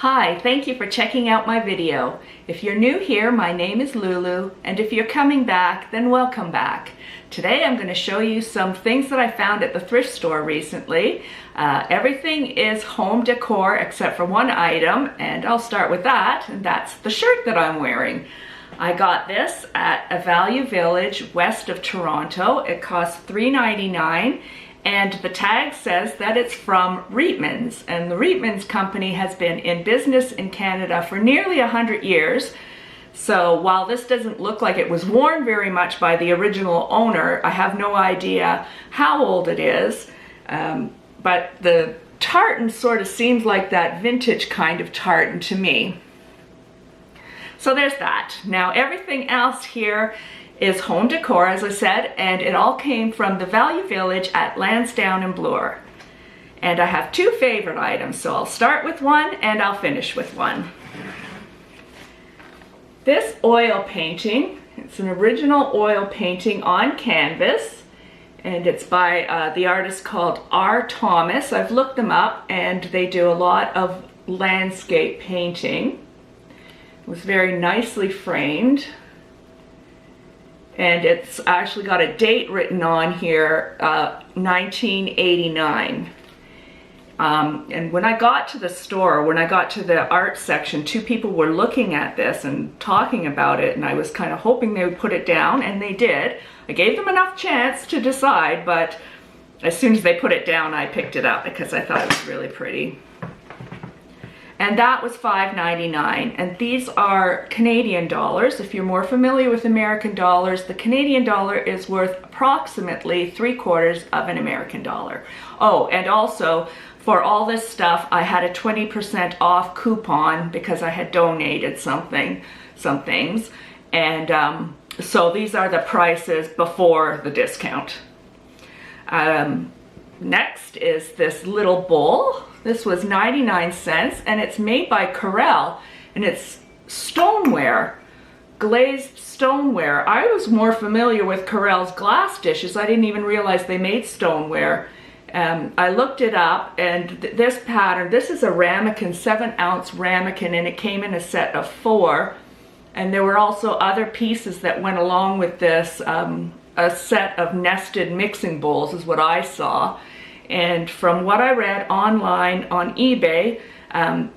Hi, thank you for checking out my video. If you're new here, my name is Lulu, and if you're coming back, then welcome back. Today I'm going to show you some things that I found at the thrift store recently. Everything is home decor except for one item, and I'll start with that, and that's the shirt that I'm wearing. I got this at a Value Village west of Toronto. It cost $3.99. And the tag says that it's from Reitmans, and the Reitmans company has been in business in Canada for nearly 100 years. So while this doesn't look like it was worn very much by the original owner, I have no idea how old it is, but the tartan sort of seems like that vintage kind of tartan to me. So there's that. Now everything else here is home decor, as I said, and it all came from the Value Village at Lansdowne and Bloor. And I have two favorite items, so I'll start with one and I'll finish with one. This oil painting, it's an original oil painting on canvas, and it's by the artist called R. Thomas. I've looked them up and they do a lot of landscape painting. It was very nicely framed. And it's actually got a date written on here, 1989. And when I got to the store, when I got to the art section, two people were looking at this and talking about it, and I was kind of hoping they would put it down, and they did. I gave them enough chance to decide, but as soon as they put it down, I picked it up because I thought it was really pretty. And that was $5.99, and these are Canadian dollars. If you're more familiar with American dollars, the Canadian dollar is worth approximately 3/4 of an American dollar. Oh, and also for all this stuff, I had a 20% off coupon because I had donated some things, and so these are the prices before the discount. Next is this little bowl. This was 99 cents, and it's made by Corel, and it's stoneware, glazed stoneware. I was more familiar with Corel's glass dishes. I didn't even realize they made stoneware. I looked it up, and this pattern, this is a ramekin, 7-ounce ramekin, and it came in a set of 4. And there were also other pieces that went along with this. A set of nested mixing bowls is what I saw. And from what I read online on eBay,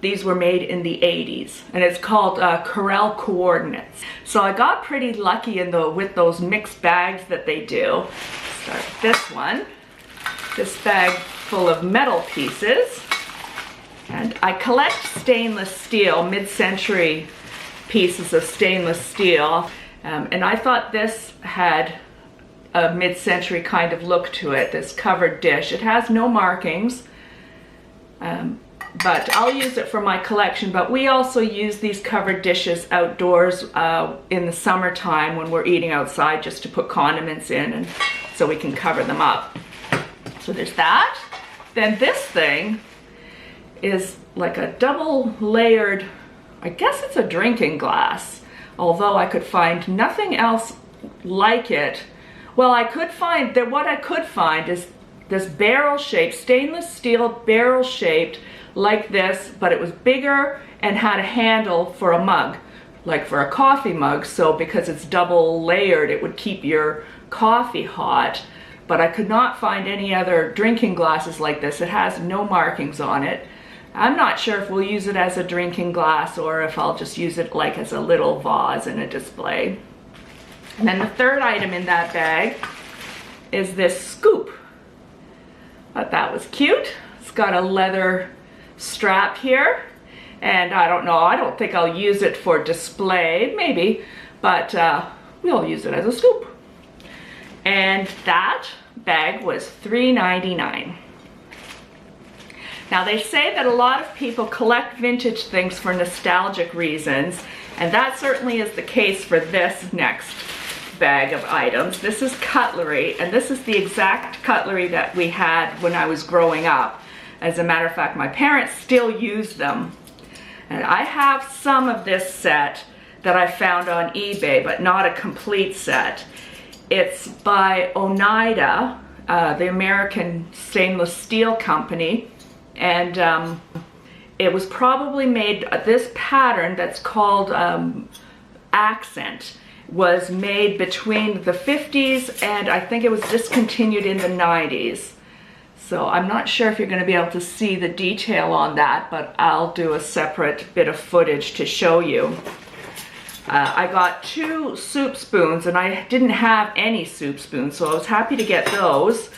these were made in the 80s, and it's called Corel Coordinates. So I got pretty lucky with those mixed bags that they do. Start with this one. This bag full of metal pieces. And I collect stainless steel, mid-century pieces of stainless steel. And I thought this had a mid-century kind of look to it, this covered dish. It has no markings, but I'll use it for my collection. But we also use these covered dishes outdoors in the summertime when we're eating outside, just to put condiments in, and so we can cover them up. So there's that. Then this thing is like a double layered, I guess it's a drinking glass, although I could find nothing else like it. Well, what I could find is this barrel shaped, stainless steel barrel shaped like this, but it was bigger and had a handle for a mug, like for a coffee mug. So because it's double layered, it would keep your coffee hot. But I could not find any other drinking glasses like this. It has no markings on it. I'm not sure if we'll use it as a drinking glass or if I'll just use it like as a little vase in a display. And then the third item in that bag is this scoop. Thought that was cute. It's got a leather strap here, and I don't know, I don't think I'll use it for display, maybe, but we'll use it as a scoop. And that bag was $3.99. Now they say that a lot of people collect vintage things for nostalgic reasons, and that certainly is the case for this next bag of items. This is cutlery, and this is the exact cutlery that we had when I was growing up. As a matter of fact, my parents still use them. And I have some of this set that I found on eBay, but not a complete set. It's by Oneida, the American stainless steel company, and it was probably made, this pattern that's called Accent was made between the 50s and I think it was discontinued in the 90s. So I'm not sure if you're going to be able to see the detail on that, but I'll do a separate bit of footage to show you. I got 2 soup spoons, and I didn't have any soup spoons, so I was happy to get those.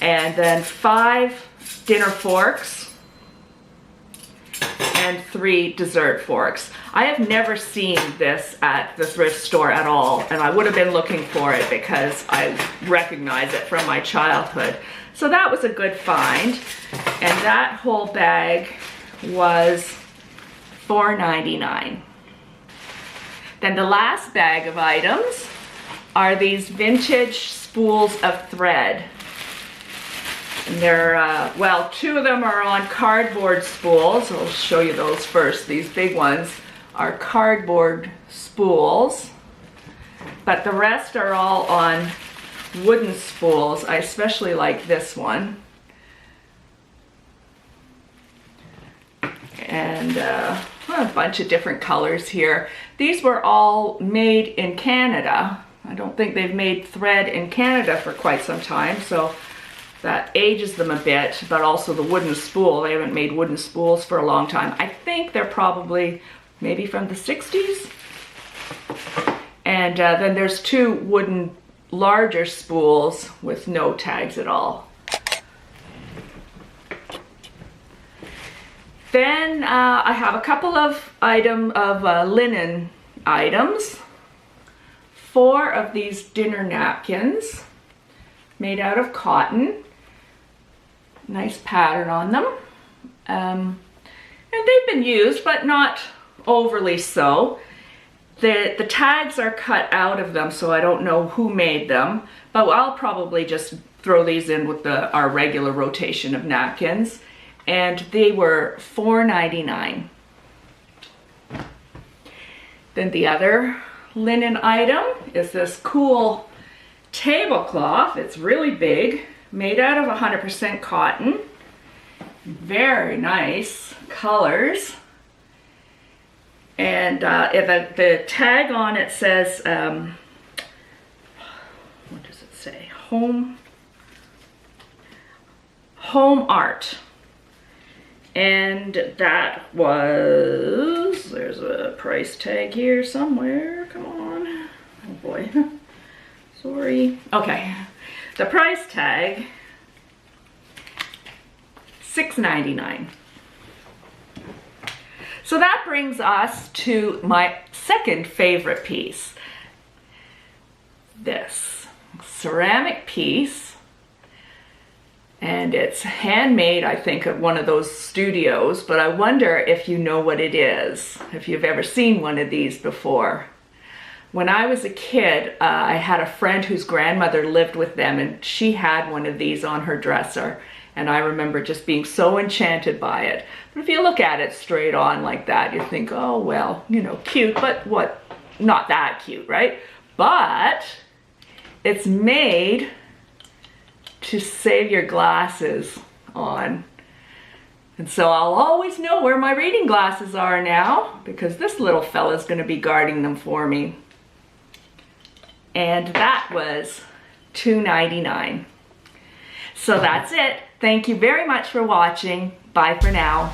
And then 5 dinner forks and 3 dessert forks. I have never seen this at the thrift store at all, and I would have been looking for it because I recognize it from my childhood. So that was a good find, and that whole bag was $4.99. Then the last bag of items are these vintage spools of thread. And they're, well, 2 of them are on cardboard spools. I'll show you those first. These big ones are cardboard spools, but the rest are all on wooden spools. I especially like this one. And a bunch of different colors here. These were all made in Canada. I don't think they've made thread in Canada for quite some time, so that ages them a bit, but also the wooden spool. They haven't made wooden spools for a long time. I think they're probably maybe from the 60s. And then there's 2 wooden larger spools with no tags at all. Then I have a couple of linen items. 4 of these dinner napkins made out of cotton. Nice pattern on them. And they've been used, but not overly so. The tags are cut out of them, so I don't know who made them, but I'll probably just throw these in with our regular rotation of napkins. And they were $4.99. Then the other linen item is this cool tablecloth. It's really big, made out of 100% cotton. Very nice colors. And the tag on it says, what does it say? Home art. And that was, there's a price tag here somewhere, come on, oh boy, sorry. Okay, the price tag, $6.99. So that brings us to my second favorite piece. This ceramic piece. And it's handmade, I think, at one of those studios, but I wonder if you know what it is, if you've ever seen one of these before. When I was a kid, I had a friend whose grandmother lived with them, and she had one of these on her dresser, and I remember just being so enchanted by it. But if you look at it straight on like that, you think, oh, well, you know, cute, but what? Not that cute, right? But it's made to save your glasses on. And so I'll always know where my reading glasses are now, because this little fella's gonna be guarding them for me. And that was $2.99. So that's it. Thank you very much for watching. Bye for now.